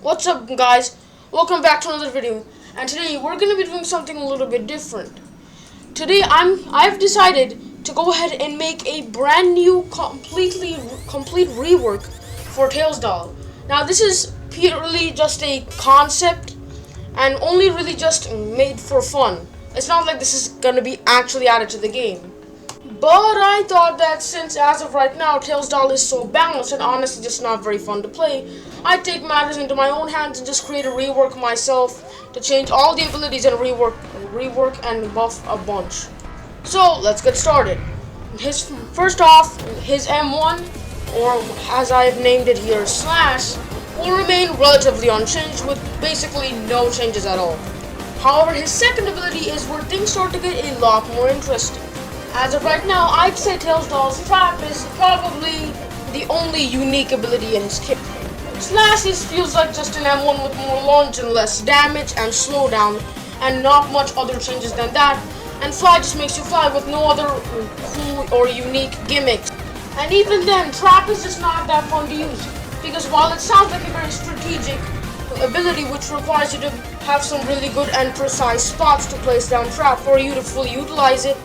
What's up guys, welcome back to another video, and today we're going to be doing something a little bit different. Today I've decided to go ahead and make a brand new complete rework for Tails doll. Now this is purely just a concept and only really just made for fun. It's not like this is going to be actually added to the game. But I thought that since as of right now Tails doll is so balanced and honestly just not very fun to play, I'd take matters into my own hands and just create a rework myself to change all the abilities and rework and buff a bunch. So let's get started. First off, his M1, or as I have named it here, Slash, will remain relatively unchanged with basically no changes at all. However, his second ability is where things start to get a lot more interesting. As of right now, I'd say Tails doll's Trap is probably the only unique ability in his kit. Slash feels like just an M1 with more launch and less damage and slowdown, and not much other changes than that. And Fly just makes you fly with no other cool or unique gimmicks. And even then, Trap is just not that fun to use, because while it sounds like a very strategic ability which requires you to have some really good and precise spots to place down Trap for you to fully utilize it,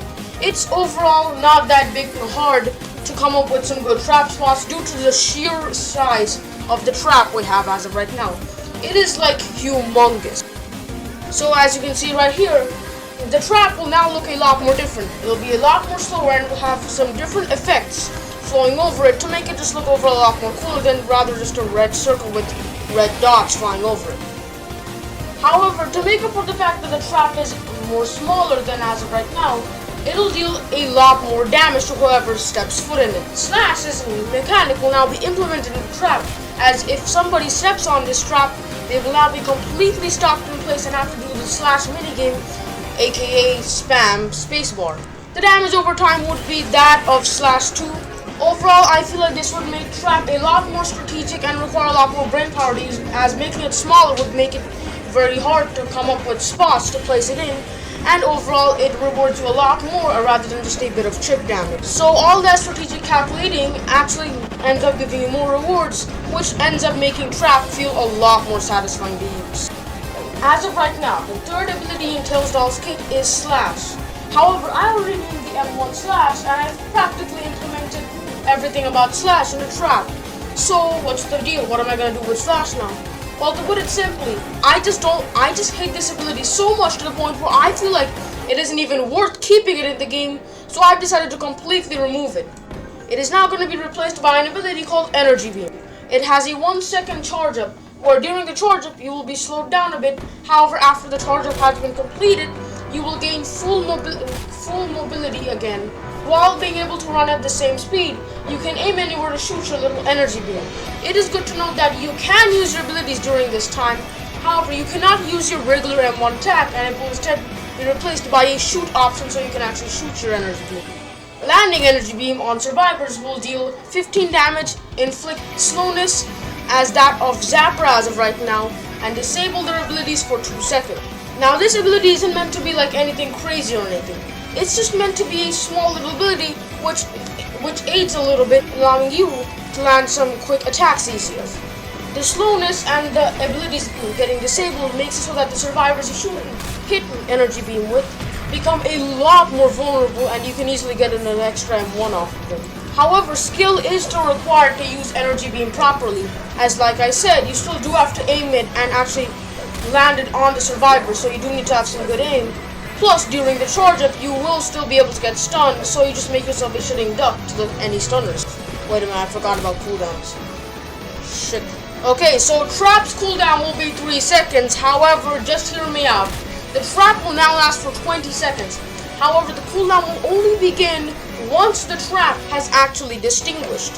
it's overall not that big and hard to come up with some good trap spots due to the sheer size of the trap we have as of right now. It is like humongous. So as you can see right here, the trap will now look a lot more different. It'll be a lot more slower and will have some different effects flowing over it to make it just look overall a lot more cooler than rather just a red circle with red dots flying over it. However, to make up for the fact that the trap is more smaller than as of right now, it'll deal a lot more damage to whoever steps foot in it. Slash's mechanic will now be implemented in the trap, as if somebody steps on this trap, they will now be completely stopped in place and have to do the Slash minigame, aka spam spacebar. The damage over time would be that of Slash 2. Overall, I feel like this would make Trap a lot more strategic and require a lot more brain power to use, as making it smaller would make it very hard to come up with spots to place it in. And overall, it rewards you a lot more rather than just a bit of chip damage. So all that strategic calculating actually ends up giving you more rewards, which ends up making Trap feel a lot more satisfying to use. As of right now, the third ability in Tails doll's kit is Slash. However, I already named the M1 Slash, and I've practically implemented everything about Slash in the Trap. So what's the deal? What am I gonna do with Slash now? Well, to put it simply, I just hate this ability so much to the point where I feel like it isn't even worth keeping it in the game, so I've decided to completely remove it. It is now going to be replaced by an ability called Energy Beam. It has a 1-second charge up, where during the charge up you will be slowed down a bit. However, after the charge up has been completed, you will gain full mobility again. While being able to run at the same speed, you can aim anywhere to shoot your little energy beam. It is good to note that you can use your abilities during this time. However, you cannot use your regular M1 attack, and it will instead be replaced by a shoot option so you can actually shoot your energy beam. Landing energy beam on survivors will deal 15 damage, inflict slowness as that of Zapper as of right now, and disable their abilities for 2 seconds. Now this ability isn't meant to be like anything crazy or anything. It's just meant to be a small little ability which aids a little bit, allowing you to land some quick attacks easier. The slowness and the abilities getting disabled makes it so that the survivors you hit an energy beam with become a lot more vulnerable, and you can easily get an extra M1 off of them. However, skill is still required to use energy beam properly, as like I said, you still do have to aim it and actually land it on the survivor, so you do need to have some good aim. Plus, during the charge up, you will still be able to get stunned, so you just make yourself a shitting duck to any stunners. Wait a minute, I forgot about cooldowns. Shit. Okay, so Trap's cooldown will be 3 seconds, however, just hear me out. The Trap will now last for 20 seconds. However, the cooldown will only begin once the Trap has actually distinguished.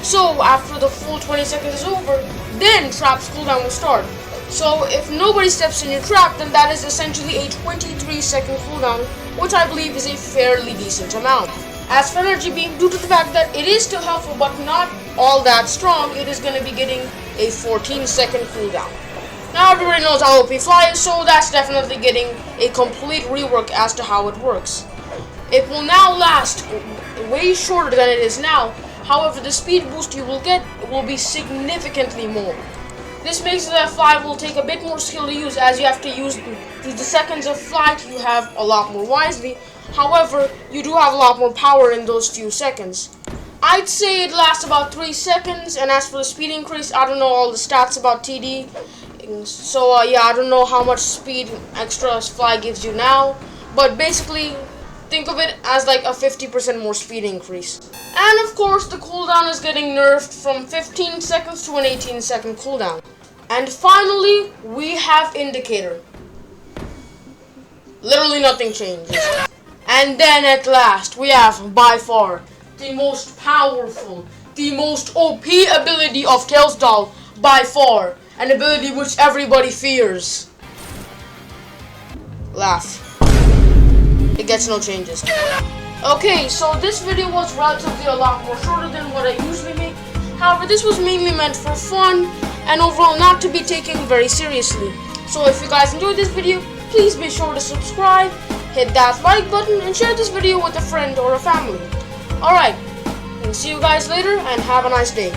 So, after the full 20 seconds is over, then Trap's cooldown will start. So if nobody steps in your trap, then that is essentially a 23-second cooldown, which I believe is a fairly decent amount. As for Energy Beam, due to the fact that it is still helpful but not all that strong, it is going to be getting a 14-second cooldown. Now everybody knows how OP Fly is, so that's definitely getting a complete rework as to how it works. It will now last way shorter than it is now. However, the speed boost you will get will be significantly more. This makes it that fly will take a bit more skill to use, as you have to use the seconds of flight you have a lot more wisely. However, you do have a lot more power in those few seconds. I'd say it lasts about 3 seconds, and as for the speed increase, I don't know all the stats about TD. So yeah, I don't know how much speed extra fly gives you now, but basically think of it as like a 50% more speed increase. And of course, the cooldown is getting nerfed from 15 seconds to an 18-second cooldown. And finally, we have indicator. Literally nothing changes. And then at last, we have by far the most powerful, the most OP ability of Tails Doll, by far, an ability which everybody fears. Laugh. It gets no changes. Okay, so this video was relatively a lot more shorter than what I usually make. However, this was mainly meant for fun and overall not to be taken very seriously. So if you guys enjoyed this video, please be sure to subscribe, hit that like button, and share this video with a friend or a family. Alright, see you guys later and have a nice day.